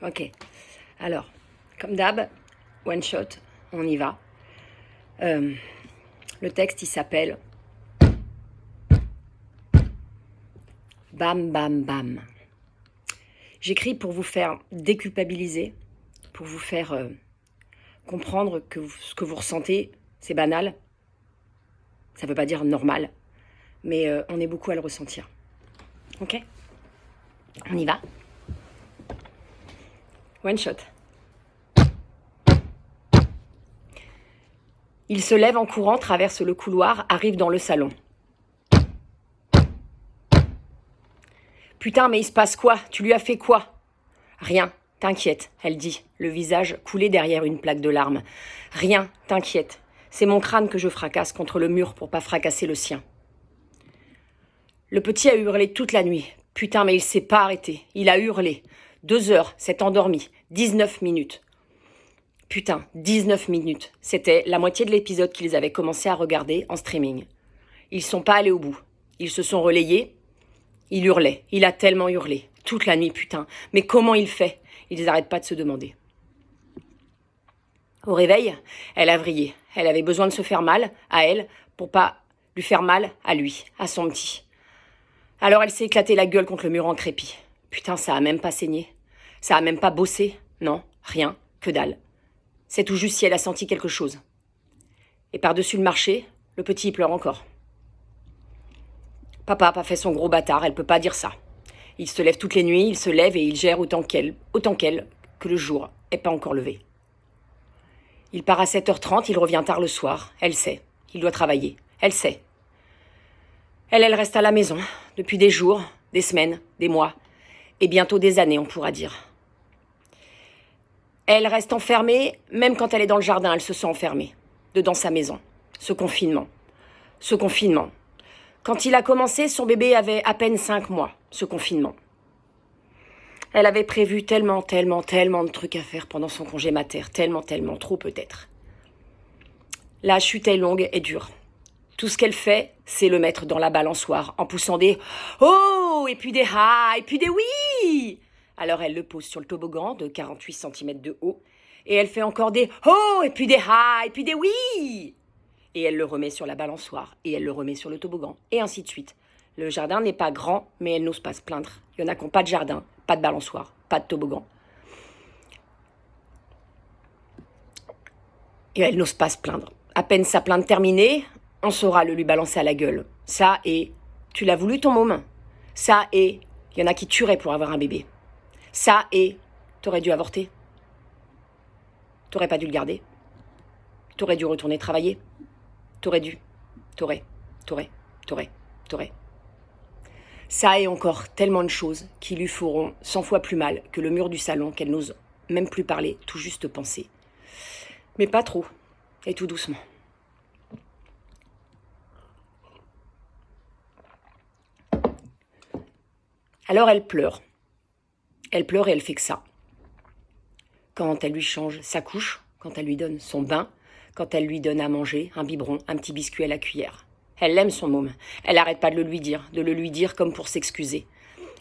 Ok. Alors, comme d'hab, one shot, on y va. Le texte, il s'appelle Bam Bam Bam. J'écris pour vous faire déculpabiliser, pour vous faire comprendre que ce que vous ressentez, c'est banal. Ça ne veut pas dire normal, mais on est beaucoup à le ressentir. Ok? On y va? One shot. Il se lève en courant, traverse le couloir, arrive dans le salon. Putain, mais il se passe quoi? Tu lui as fait quoi? Rien, t'inquiète, elle dit, le visage coulé derrière une plaque de larmes. Rien, t'inquiète. C'est mon crâne que je fracasse contre le mur pour pas fracasser le sien. Le petit a hurlé toute la nuit. Putain, mais il s'est pas arrêté. Il a hurlé. 2 heures, s'est endormi. 19 minutes. Putain, 19 minutes. C'était la moitié de l'épisode qu'ils avaient commencé à regarder en streaming. Ils sont pas allés au bout. Ils se sont relayés. Il hurlait. Il a tellement hurlé. Toute la nuit, putain. Mais comment il fait? Ils n'arrêtent pas de se demander. Au réveil, elle a vrillé. Elle avait besoin de se faire mal à elle pour pas lui faire mal à lui, à son petit. Alors elle s'est éclatée la gueule contre le mur en crépi. Putain, ça a même pas saigné. Ça a même pas bossé. Non, rien, que dalle. C'est tout juste si elle a senti quelque chose. Et par-dessus le marché, le petit pleure encore. Papa a pas fait son gros bâtard, elle peut pas dire ça. Il se lève toutes les nuits, il se lève et il gère autant qu'elle, que le jour est pas encore levé. Il part à 7h30, il revient tard le soir. Elle sait. Il doit travailler. Elle sait. Elle reste à la maison, depuis des jours, des semaines, des mois, et bientôt des années, on pourra dire. Elle reste enfermée, même quand elle est dans le jardin, elle se sent enfermée, dedans sa maison. Ce confinement. Quand il a commencé, son bébé avait à peine 5 mois, ce confinement. Elle avait prévu tellement de trucs à faire pendant son congé mater, tellement, trop peut-être. La chute est longue et dure. Tout ce qu'elle fait, c'est le mettre dans la balançoire en poussant des « Oh !» et puis des « Ah !» et puis des « Oui !» Alors elle le pose sur le toboggan de 48 cm de haut et elle fait encore des « Oh !» et puis des « Ah !» et puis des « Oui !» Et elle le remet sur la balançoire et elle le remet sur le toboggan et ainsi de suite. Le jardin n'est pas grand, mais elle n'ose pas se plaindre. Il y en a qui n'ont pas de jardin, pas de balançoire, pas de toboggan. Et elle n'ose pas se plaindre. À peine sa plainte terminée, on saura le lui balancer à la gueule. Ça et tu l'as voulu ton môme. Ça et il y en a qui tueraient pour avoir un bébé. Ça et t'aurais dû avorter. T'aurais pas dû le garder. T'aurais dû retourner travailler. T'aurais dû. T'aurais. Ça et encore tellement de choses qui lui feront 100 fois plus mal que le mur du salon qu'elle n'ose même plus parler, tout juste penser. Mais pas trop. Et tout doucement. Alors elle pleure. Elle pleure et elle fait que ça. Quand elle lui change sa couche, quand elle lui donne son bain, quand elle lui donne à manger, un biberon, un petit biscuit à la cuillère. Elle aime son môme. Elle n'arrête pas de le lui dire comme pour s'excuser.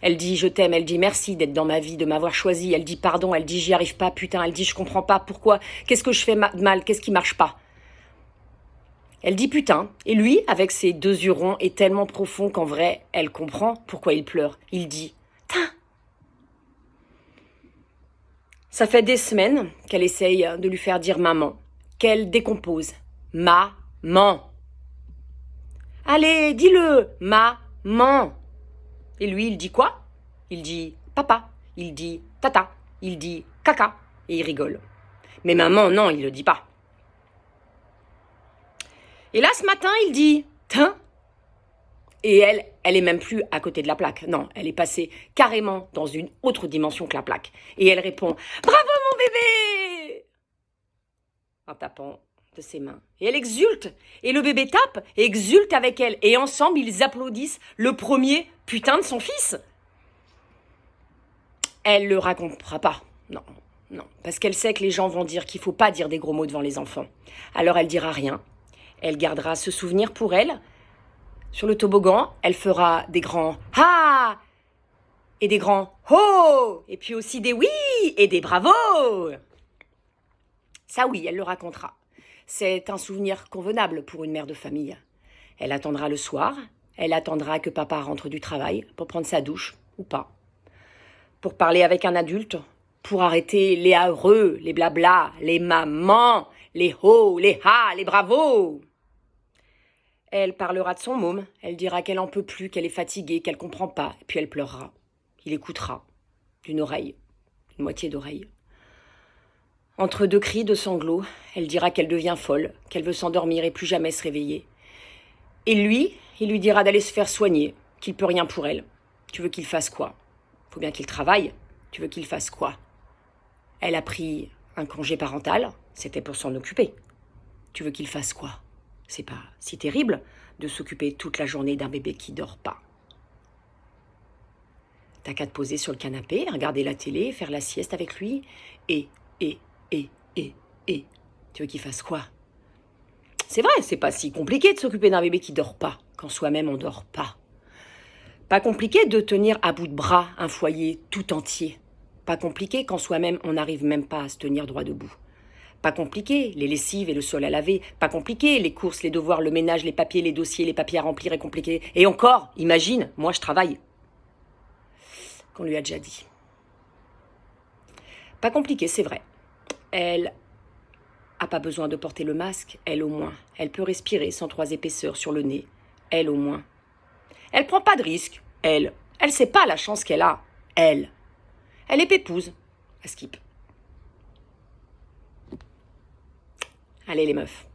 Elle dit je t'aime, elle dit merci d'être dans ma vie, de m'avoir choisi, elle dit pardon, elle dit j'y arrive pas, putain, elle dit je comprends pas, pourquoi, qu'est-ce que je fais de mal, qu'est-ce qui marche pas. Elle dit putain, et lui, avec ses 2 yeux ronds, est tellement profond qu'en vrai, elle comprend pourquoi il pleure. Il dit tain. Ça fait des semaines qu'elle essaye de lui faire dire maman, qu'elle décompose. Maman. Allez, dis-le, maman. Et lui, il dit quoi? Il dit papa, il dit tata, il dit caca, et il rigole. Mais maman, non, il le dit pas. Et là, ce matin, il dit tain. Et elle est même plus à côté de la plaque. Non, elle est passée carrément dans une autre dimension que la plaque. Et elle répond bravo mon bébé, en tapant de ses mains. Et elle exulte. Et le bébé tape et exulte avec elle. Et ensemble, ils applaudissent le premier putain de son fils. Elle le racontera pas. Non. Parce qu'elle sait que les gens vont dire qu'il faut pas dire des gros mots devant les enfants. Alors elle dira rien. Elle gardera ce souvenir pour elle. Sur le toboggan, elle fera des grands « Ah !» et des grands « oh » et puis aussi des « oui » et des « bravo ». Ça oui, elle le racontera. C'est un souvenir convenable pour une mère de famille. Elle attendra le soir, elle attendra que papa rentre du travail pour prendre sa douche, ou pas. Pour parler avec un adulte, pour arrêter les heureux, les blabla, les mamans, les ho, les ha, les bravos. Elle parlera de son môme, elle dira qu'elle en peut plus, qu'elle est fatiguée, qu'elle comprend pas, et puis elle pleurera. Il écoutera, d'une oreille, une moitié d'oreille. Entre deux cris de sanglots, elle dira qu'elle devient folle, qu'elle veut s'endormir et plus jamais se réveiller. Et lui, il lui dira d'aller se faire soigner, qu'il peut rien pour elle. Tu veux qu'il fasse quoi? Faut bien qu'il travaille. Tu veux qu'il fasse quoi? Elle a pris un congé parental, c'était pour s'en occuper. Tu veux qu'il fasse quoi? C'est pas si terrible de s'occuper toute la journée d'un bébé qui dort pas. T'as qu'à te poser sur le canapé, regarder la télé, faire la sieste avec lui, et. Tu veux qu'il fasse quoi? C'est vrai, c'est pas si compliqué de s'occuper d'un bébé qui dort pas, quand soi-même on dort pas. Pas compliqué de tenir à bout de bras un foyer tout entier. Pas compliqué quand soi-même on n'arrive même pas à se tenir droit debout. Pas compliqué, les lessives et le sol à laver. Pas compliqué, les courses, les devoirs, le ménage, les papiers, les dossiers, les papiers à remplir est compliqué. Et encore, imagine, moi je travaille. Qu'on lui a déjà dit. Pas compliqué, c'est vrai. Elle a pas besoin de porter le masque, elle au moins. Elle peut respirer sans 3 épaisseurs sur le nez, elle au moins. Elle prend pas de risque, elle. Elle sait pas la chance qu'elle a, elle. Elle est pépouse, à skip. Allez les meufs.